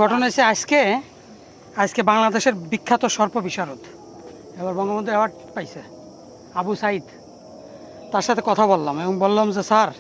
ঘটনা হচ্ছে আজকে বাংলাদেশের বিখ্যাত সর্প বিশারদ এবার বঙ্গবন্ধু অ্যাওয়ার্ড পাইছে আবু সাইদ, তার সাথে কথা বললাম এবং বললাম যে স্যার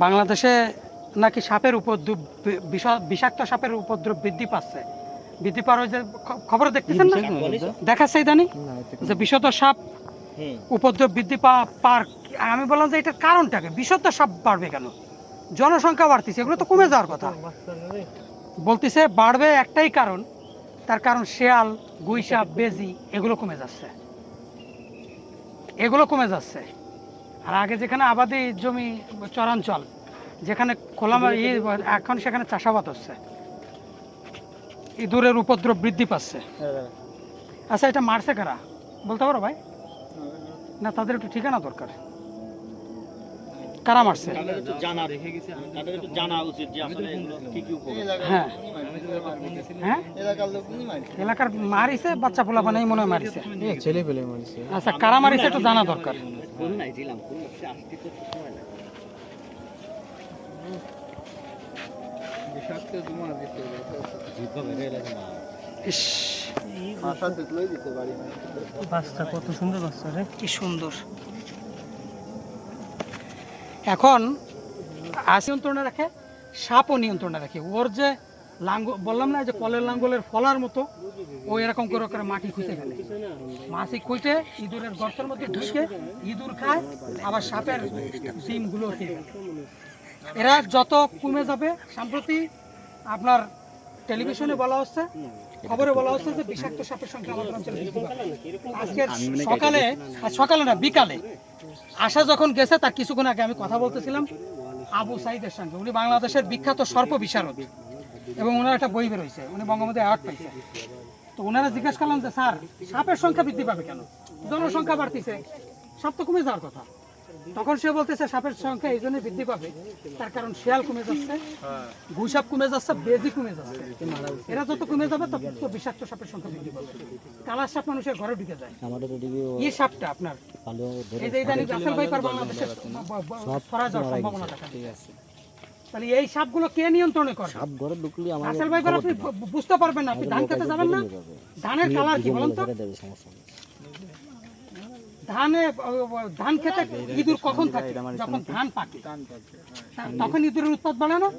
বাংলাদেশে নাকি সাপের উপদ্রব, বিষাক্ত সাপের উপদ্রব বৃদ্ধি পাওয়ার যে খবরে দেখতেছেন না, দেখাচ্ছে ইদানি যে বিষাক্ত সাপ উপদ্রব বৃদ্ধি পাওয়ার। আমি বললাম যে এটার কারণটাকে, বিষাক্ত সাপ বাড়বে কেন? জনসংখ্যা বাড়তেছে, এগুলো তো কমে যাওয়ার কথা। বলতেছে বাড়বে একটাই কারণ, তার কারণ শেয়াল, গুইসাপ, বেজি এগুলো কমে যাচ্ছে। আর আগে যেখানে আবাদি জমি, চরাঞ্চল, যেখানে খোলা এখন সেখানে চাষাবাদ হচ্ছে, ইঁদুরের উপদ্রব বৃদ্ধি পাচ্ছে। আচ্ছা, এটা মারছে কারা বলতে পারো ভাই? না, তাদের একটু ঠিকানা দরকার, কারা মারছে? হ্যাঁ, এলাকার মারিছে, বাচ্চা পোলা বানাই মনে হয় মারিছে, ছেলে পেলে মারিছে। আচ্ছা, কারা মারিছে একটু জানা দরকার। কত সুন্দর বাচ্চা রে, কি সুন্দর। এখন নিয়ন্ত্রণে রাখে, সাপও নিয়ন্ত্রণে রাখে। ওর যে বললাম না যে কলের লাঙ্গলের ফলার মতো, ও এরকম করে মাটি খুঁজে ফেলে, মাছি খুঁজে ইঁদুরের গর্তের মধ্যে ঢুকে ইঁদুর খায়, আবার সাপের ডিমগুলো খেয়ে ফেলে। এরা যত কমে যাবে, সম্প্রতি আপনার টেলিভিশনে বলা হচ্ছে, খবরে বলা হচ্ছে যে বিষাক্ত সাপের সংখ্যা আমাদের অঞ্চলে বৃদ্ধি পাবে। আজকে সকালে না, বিকালে আশা যখন গেছে, তার কিছুক্ষণ আগে আমি কথা বলতেছিলাম আবু সাইদের সঙ্গে। উনি বাংলাদেশের বিখ্যাত সর্প বিশারদ এবং ওনার একটা বই বেরোইছে, উনি বঙ্গবন্ধু অ্যাওয়ার্ড পাইছে। তো ওনারা জিজ্ঞেস করলাম যে স্যার সাপের সংখ্যা বৃদ্ধি পাবে কেন? জনসংখ্যা বাড়তিছে, সাপ তো কমে যাওয়ার কথা। তখন সে বলতেছে সাপের সংখ্যা এই জন্যই বৃদ্ধি পাবে, তার কারণ শেয়াল কমে যাচ্ছে, গুইসাপ কমে যাচ্ছে, বেজি কমে যাচ্ছে। এরা যত কমে যাবে তত বিষাক্ত সাপের সংখ্যা বৃদ্ধি পাবে। কালার সাপ মানুষের ঘরে ঢুকে যায়। এই সাপটা আপনার এই যে ইদানিং রাসেল ভাইপার বাংলাদেশে ছড়ায় যাওয়ার সম্ভাবনা দেখা দিয়েছে। তাহলে এই সাপগুলো কে নিয়ন্ত্রণে করে? রাসেল ভাইপার আপনি বুঝতে পারবেন না, আপনি ধান খেতে যাবেন না, ধানের কালার কি বলেন তো? ধান খেতে ইঁদুর কখন থাকে? যখন ধান পাকে, তখন ইঁদুরের উৎপাত বাড়ে না?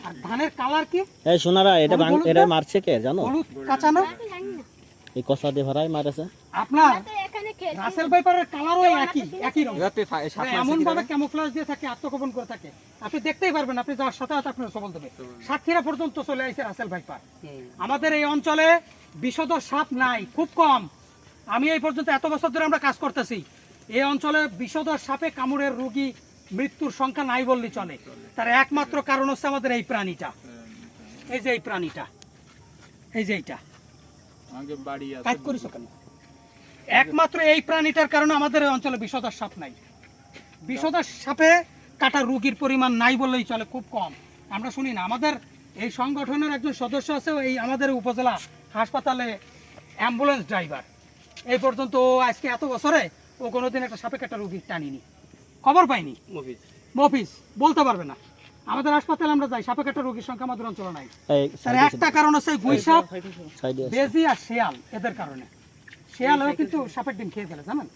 আর ধানের কালার কি? এই সোনারা, এটা মারছে কে জানো? হলুদ কাঁচা না, এই কষা দিয়ে ভরাই মারছে। আপনার রাসেল ভাইপারের কালারও একই রকম, এমন ভাবে ক্যামোফ্লেজ দিয়ে থাকে, আত্মগোপন করে থাকে, আপনি দেখতেই পারবেন। আপনি যাওয়ার সাথে সাথে আপনার সবল দেবে। সাতক্ষীরা পর্যন্ত চলে আসছে রাসেল ভাইপার। আমাদের এই অঞ্চলে বিষধর সাপ নাই, খুব কম। আমি এই পর্যন্ত এত বছর ধরে আমরা কাজ করতেছি, এই অঞ্চলে বিষধর সাপে কামড়ের রোগী মৃত্যুর সংখ্যা নাই বললেই চলে। তার একমাত্র কারণ হচ্ছে আমাদের এই প্রাণীটা, এই যে এই প্রাণীটা, এই যে এইটা কাজ করিস কেন? একমাত্র এই প্রাণীটার কারণে আমাদের এই অঞ্চলে বিষধর সাপ নাই। বিষধর সাপে কাটা রোগীর পরিমাণ নাই বললেই চলে, খুব কম। আমরা শুনি না। আমাদের এই সংগঠনের একজন সদস্য আছে, এই আমাদের উপজেলা হাসপাতালে অ্যাম্বুলেন্স ড্রাইভার। এই পর্যন্ত ও আজকে এত বছরে ও কোনোদিন একটা সাপে কাটা রোগী টানিনি, খবর পাইনি। মফিজ বলতে পারবে না। আমাদের হাসপাতালে আমরা যাই, সাপে কাটা রোগীর সংখ্যা আমাদের অঞ্চলে নাই। তার একটা কারণ হচ্ছে গুইসাপ, বেজি আর শেয়াল। এদের কারণে শেয়ালও কিন্তু সাপের ডিম খেয়ে ফেলে, জানেন?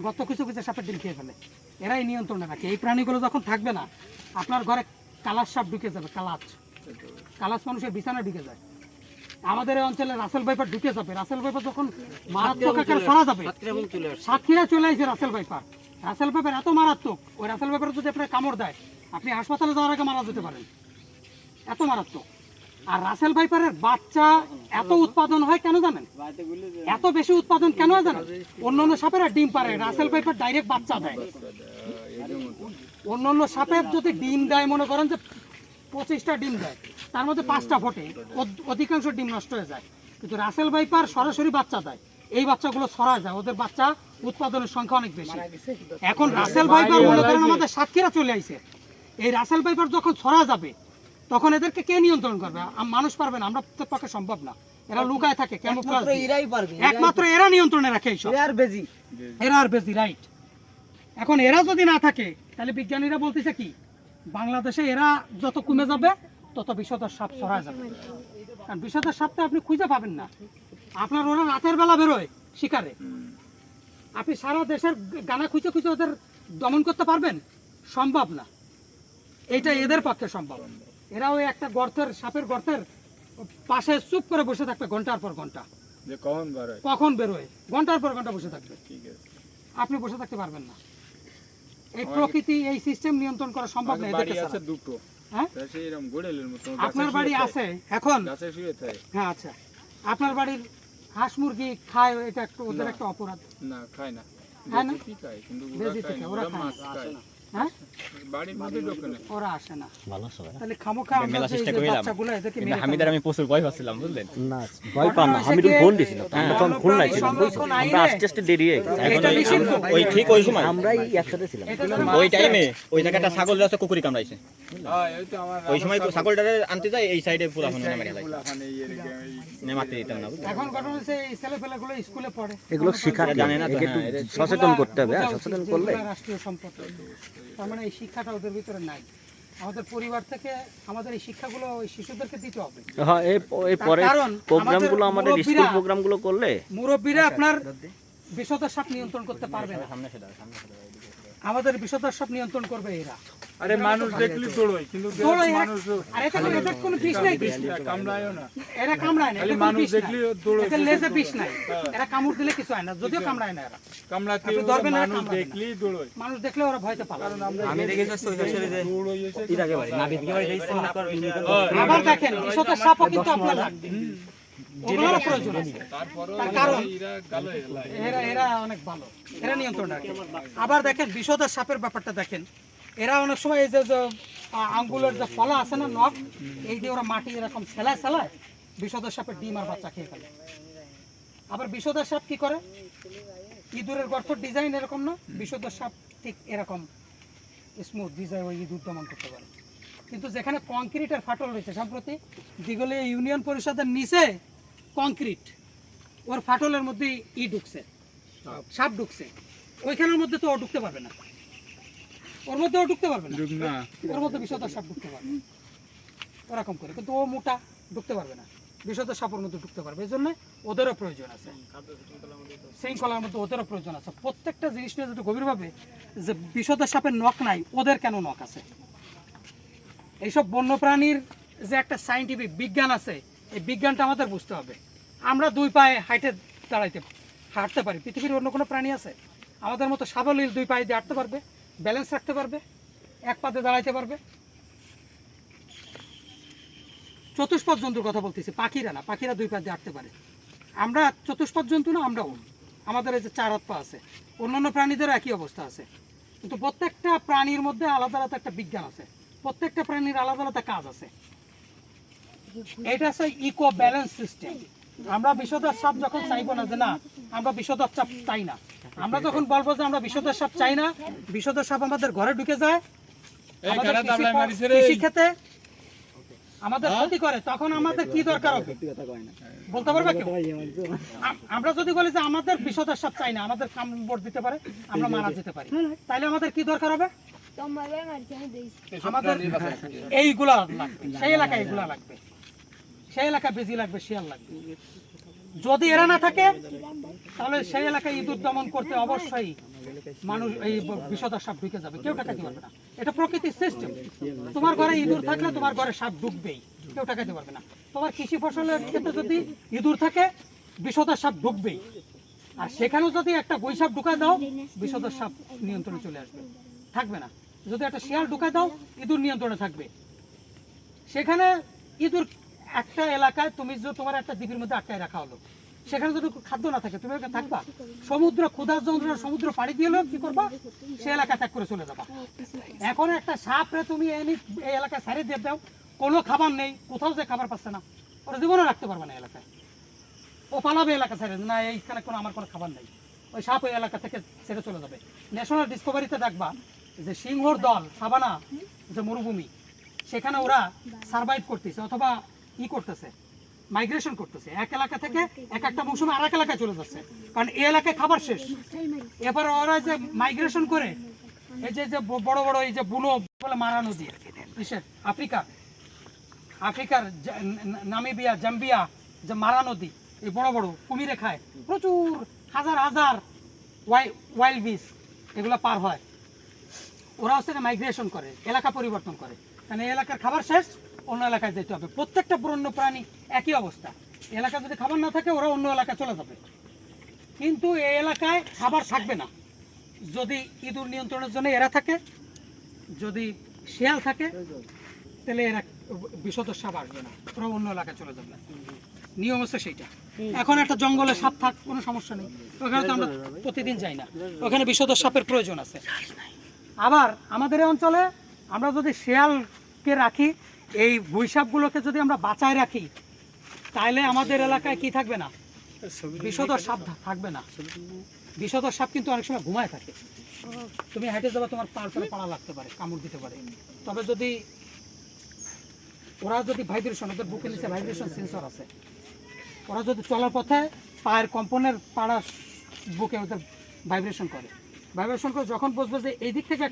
গত কিছু সাপের ডিম খেয়ে ফেলে। এরাই নিয়ন্ত্রণে রাখে। এই প্রাণীগুলো যখন থাকবে না, আপনার ঘরে কালার সাপ ঢুকে যাবে। কালাচ মানুষের বিছানা ঢুকে যায়। আমাদের এই অঞ্চলে রাসেল ভাইপার ঢুকে যাবে। রাসেল ভাইপার যখন মারাত্মক আকারে ছড়া যাবে, সাতক্ষীরা চলে আসছে রাসেল ভাইপার। রাসেল ভাইপার এত মারাত্মক, ওই রাসেল ভাইপার যদি আপনার কামড় দেয়, আপনি হাসপাতালে যাওয়ার আগে মারা যেতে পারেন, এত মারাত্মক। আর রাসেল ভাইপারের বাচ্চা এত উৎপাদন হয় কেন জানেন? এত বেশি উৎপাদন কেন হয় জানেন? অন্যান্য সাপেরা ডিম পারে, রাসেল ভাইপার ডাইরেক্ট বাচ্চা দেয়। অন্যান্য সাপের যদি ডিম দেয়, মনে করেন যে 25টা ডিম দেয়, তার মধ্যে 5টা ফোটে, অধিকাংশ ডিম নষ্ট হয়ে যায়। কিন্তু রাসেল ভাইপার সরাসরি বাচ্চা দেয়, এই বাচ্চাগুলো ছড়া যায়, ওদের বাচ্চা উৎপাদনের সংখ্যা অনেক বেশি। এখন রাসেল ভাইপার মনে করেন আমাদের সাতক্ষীরা চলে আইছে। এই রাসেল ভাইপার যখন ছড়া যাবে, তখন এদেরকে কে নিয়ন্ত্রণ করবে? মানুষ পারবে না, আমরা পক্ষে সম্ভব না। এরা লুকায় থাকে, একমাত্র এরা নিয়ন্ত্রণে রাখে এইসব। এরা আর বেজি, রাইট। এখন এরা যদি না থাকে তাহলে বিজ্ঞানীরা বলতেছে কি বাংলাদেশে এরা যত কমে যাবে তত বিষধর সাপ ছড়া যাবে, কারণ বিষধর সাপটা আপনি খুঁজে পাবেন না। আপনার ওরা রাতের বেলা বেরোয় শিকারে, আপনি সারা দেশের গানা খুঁজে খুঁজে ওদের দমন করতে পারবেন? সম্ভব না। এইটা এদের পক্ষে সম্ভব। এরা ওই একটা গর্তের সাপের গর্তের পাশে চুপ করে বসে থাকবে ঘন্টার পর ঘন্টা, যে কখন বেরোয় ঘন্টার পর ঘন্টা বসে থাকবে, আপনি বসে থাকতে পারবেন না। এই প্রকৃতি এই সিস্টেম নিয়ন্ত্রণ করা সম্ভব না এদেরকে ছাড়া। দুটো হ্যাঁ এরকম গোড়েলের মতো আপনার বাড়ি আছে এখন? গাছে শুয়ে থাকে। হ্যাঁ আচ্ছা, আপনার বাড়ির হাঁস মুরগি খায়, এটা একটু ওদের একটা অপরাধ। না খায় না, খায় না? বেশি খায় কিন্তু বেশি ওরা খায় না, ওরা ওরা খায় মাছ না। খায়। হ্যাঁ বাড়ির মধ্যে ঢোকে না। ওরা আসে না, ভালো সবাই তাহলে খামোখা আমরা মেলা যে এই চেষ্টা যে করিলাম। বাচ্চাগুলো এদেরকে কিন্তু মেরে হামিদার আমি প্রচুর ভয় পাচ্ছিলাম, বুঝলেন? না ভয় পান না, আমি তো ফোন দিছিল আমরা তখন খুলনায় ছিলাম, সংরক্ষণ আইনে আমরা আস্তে আস্তে দেরি হয়ে গেছে। এটা নিষিদ্ধ। ওই ঠিক ওই সময় আমরাই একসাথে ছিলাম। এটা যারা ওই টাইমে ওই জায়গাটা ছাগল আছে কুকুরি কামড়াইছে, হ্যাঁ এই তো আমার ওই সময় ছাগলটারে আনতে যায় এই সাইডে পুরা ফোন মেরে লাগে ওখানে মারতে দিতাম না, বুঝলেন? এখন ঘটনা হচ্ছে এই ছেলেপেলেগুলো স্কুলে পড়ে, এগুলো শিক্ষাটা জানে না তো, একে একটু হ্যাঁ, সচেতন করতে হবে, বোঝা সচেতন উচিত করলে যেগুলো রাষ্ট্রীয় সম্পদ। তার মানে এই শিক্ষাটা ওদের ভিতরে নাই। আমাদের পরিবার থেকে আমাদের এই শিক্ষাগুলো ওই শিশুদেরকে দিতে হবে। হ্যাঁ এই পরে কারণ প্রোগ্রামগুলো আমাদের আমাদের স্কুল প্রোগ্রামগুলো করলে মুরব্বীরা আপনার বিষধর সাপ নিয়ন্ত্রণ করতে পারবে না, আমাদের বিষধর সাপ নিয়ন্ত্রণ করবে এরা। আরে মানুষ দেখলি দৌড়ই, কিন্তু দৌড়ায় এরা- মানুষ আর এদের কোনো বিষ নাই, কামড়ায়ও না। এরা কামড়ায় না, খালি এদের কোনো মানুষ বিষ নাই। দেখলি দৌড়ই। এদের লেজে বিষ নাই, এরা কামড় দিলে কিছু হয় না, যদিও কামড়ায় না এরা। কামড়াতে আপনি ওরা ধরবেন না, মানুষ কামড়াবেন না। দেখলি দৌড়ই। মানুষ দেখলে ওরা ভয়তে পালায়। আমি দেখেছি ওই পাশে যে দৌড়ই এসে ইরাকে বাড়ি নাবিদ কে বাড়ি দেখছেন না? আবার দেখেন বিষধর সাপও কিন্তু আপনার লাগবে, ওগুলোরও প্রয়োজন আছে। তার কারণ এরা গালো এলাই। এরা অনেক ভালো, এরা নিয়ন্ত্রণ রাখে। আবার দেখেন বিষধর সাপের ব্যাপারটা দেখেন, এরা অনেক সময় এই যে আঙ্গুলের যে ফলা আছে না নখ, এই যে ওরা মাটি এরকম সেলায় সেলায় বিষধর সাপের ডিম আর বাচ্চা খেয়ে ফেলে। আবার বিষধর সাপ কি করে, ইঁদুরের গর্তের ডিজাইন এরকম না, বিষধর সাপ ঠিক এরকম স্মুথ ডিজাইন ওই ইঁদুর দমন করতে পারে। কিন্তু যেখানে কংক্রিটের ফাটল রয়েছে, সম্প্রতি দিগলিয়া ইউনিয়ন পরিষদের নিচে কংক্রিট, ওর ফাটলের মধ্যে ঢুকছে, সাপ ঢুকছে, ওইখানের মধ্যে তো ও ঢুকতে পারবে না, ওর মধ্যে ও ঢুকতে পারবে না, না ওর মধ্যে বিষধর সাপ ঢুকতে পারবে ওরকম করে, কিন্তু ও মোটা ঢুকতে পারবে না, বিষধর সাপের মধ্যে ঢুকতে পারবে। এই জন্য ওদেরও প্রয়োজন আছে, শৃঙ্খলার মধ্যে ওদেরও প্রয়োজন আছে। প্রত্যেকটা জিনিস নিয়ে যদি গভীরভাবে যে বিষধর সাপের নখ নাই, ওদের কেন নখ আছে, এইসব বন্যপ্রাণীর যে একটা সাইন্টিফিক বিজ্ঞান আছে, এই বিজ্ঞানটা আমাদের বুঝতে হবে। আমরা দুই পায়ে হাঁটতে পারি, পৃথিবীর অন্য কোনো প্রাণী আছে আমাদের মতো সাবলীল দুই পায়ে দিয়ে হাঁটতে পারবে, ব্যালেন্স রাখতে পারবে, এক পাতে দাঁড়াইতে পারবে? চতুষ্পদ জন্তুর কথা বলতেছি, পাখিরা না, পাখিরা দুই পা দিয়ে হাঁটতে পারে, আমরা চতুষ্পদ জন্তু না, আমরাও, আমাদের এই যে চার হাত পা আছে, অন্যান্য প্রাণীদেরও একই অবস্থা আছে। কিন্তু প্রত্যেকটা প্রাণীর মধ্যে আলাদা আলাদা একটা বিজ্ঞান আছে, প্রত্যেকটা প্রাণীর আলাদা আলাদা কাজ আছে। এটা হচ্ছে ইকো ব্যালেন্স সিস্টেম। আমরা বিষধর সাপ যখন চাইবো না, যে না আমরা বিষধর সাপ চাই না, আমরা যখন বলবো যে আমরা বিষধর সাপ চাই না, বিষধর সাপ আমাদের ঘরে ঢুকে যায়, আমাদের কৃষিক্ষেত্রে আমাদের ক্ষতি করে, তখন আমাদের কি দরকার হবে বলতে পারবে কেউ? আমরা যদি বলি যে আমাদের বিষধর সাপ চাই না, আমাদের কামড় দিতে পারে, আমরা মারা যেতে পারি, তাইলে আমাদের কি দরকার হবে? আমাদের এইগুলা লাগবে, সেই এলাকায় এইগুলা লাগবে, সেই এলাকায় বেজি লাগবে, শিয়াল লাগবে। যদি এরা না থাকে তাহলে সেই এলাকায় ইঁদুর দমন করতে অবশ্যই মানুষ এই বিষধর সাপ ঢুকে যাবে, কেউ টাকাতে পারবে না। এটা প্রকৃতির সিস্টেম। তোমার ঘরে ইঁদুর থাকলে তোমার ঘরে সাপ ঢুকবেই, কেউ টাকাতে পারবে না। তোমার কৃষি ফসলের ক্ষেত্রে যদি ইঁদুর থাকে, বিষধর সাপ ঢুকবেই। আর সেখানেও যদি একটা গৈসাপ ঢুকায় দাও, বিষধর সাপ নিয়ন্ত্রণে চলে আসবে, থাকবে না। যদি একটা শিয়াল ঢুকায় দাও, ইঁদুর নিয়ন্ত্রণে থাকবে। সেখানে ইঁদুর একটা এলাকায়, তুমি যে তোমার একটা দ্বীপের মধ্যে আটকায় রাখা হলো, সেখানে যদি খাদ্য না থাকে, তুমি ওখানে থাকবা? সমুদ্র ক্ষুধার যন্ত্রণা, সমুদ্র পাড়ি দিয়ে কি করবা? সে এলাকা ত্যাগ করে চলে যাবা। এখন একটা সাপরে তুমি এই এলাকায় ছাড়িয়ে দিয়ে দাও, কোনো খাবার নেই, কোথাও যে খাবার পাচ্ছে না, ওরা জীবনে রাখতে পারবে না এলাকায়, ও পালাবে এলাকা ছেড়ে, না এইখানে কোনো আমার কোনো খাবার নেই, ওই সাপ ওই এলাকা থেকে ছেড়ে চলে যাবে। ন্যাশনাল ডিসকভারিতে দেখবা যে সিংহর দল সাবানা যে মরুভূমি, সেখানে ওরা সার্ভাইভ করতেছে অথবা করতেছে, মাইগ্রেশন করতেছে, এক এলাকা থেকে এক একটা মৌসুমে আর এক এলাকায় চলে যাচ্ছে, কারণ এই এলাকায় খাবার শেষ। এবার ওরা যে মাইগ্রেশন করে এই যে যে বড় বড় এই যে বুনো বলে মারা নদী কিসের আফ্রিকার নামিবিয়া জাম্বিয়া যে মারা নদী এই বড় বড় কুমিরে খায় প্রচুর হাজার হাজার ওয়াইল্ড বিস এগুলো পার হয়। ওরা হচ্ছে মাইগ্রেশন করে, এলাকা পরিবর্তন করে, কারণ এই এলাকার খাবার শেষ, অন্য এলাকায় যেতে হবে। প্রত্যেকটা বন্য প্রাণী একই অবস্থা, এলাকা যদি খাবার না থাকে ওরা অন্য এলাকায় চলে যাবে, কিন্তু এই এলাকায় খাবার থাকবে না। যদি ইঁদুর নিয়ন্ত্রণের জন্য এরা থাকে, যদি শিয়াল থাকে, তাহলে এরা বিষধর সাপ আসবে না, ওরা অন্য এলাকায় চলে যাবে। নিয়ম হচ্ছে সেইটা। এখন একটা জঙ্গলে সাপ থাক, কোনো সমস্যা নেই, ওখানে তো আমরা প্রতিদিন যাই না, ওখানে বিষধর সাপের প্রয়োজন আছে। আবার আমাদের এই অঞ্চলে আমরা যদি শিয়ালকে রাখি, এই ভুঁইসাপগুলোকে যদি আমরা বাঁচায় রাখি, তাহলে আমাদের এলাকায় কি থাকবে না, বিষধর সাপ থাকবে না। বিষধর সাপ কিন্তু অনেক সময় ঘুমায় থাকে, তুমি হেঁটে যাবে, তোমার পার করে পাড়া লাগতে পারে, কামড় দিতে পারে। তবে যদি ওরা যদি ভাইব্রেশন, ওদের বুকের নিচে ভাইব্রেশন সেন্সর আছে, ওরা যদি চলার পথে পায়ের কম্পনের পাড়া বুকে ওদের ভাইব্রেশন করে, যখন বুঝবে যে এই দিক থেকে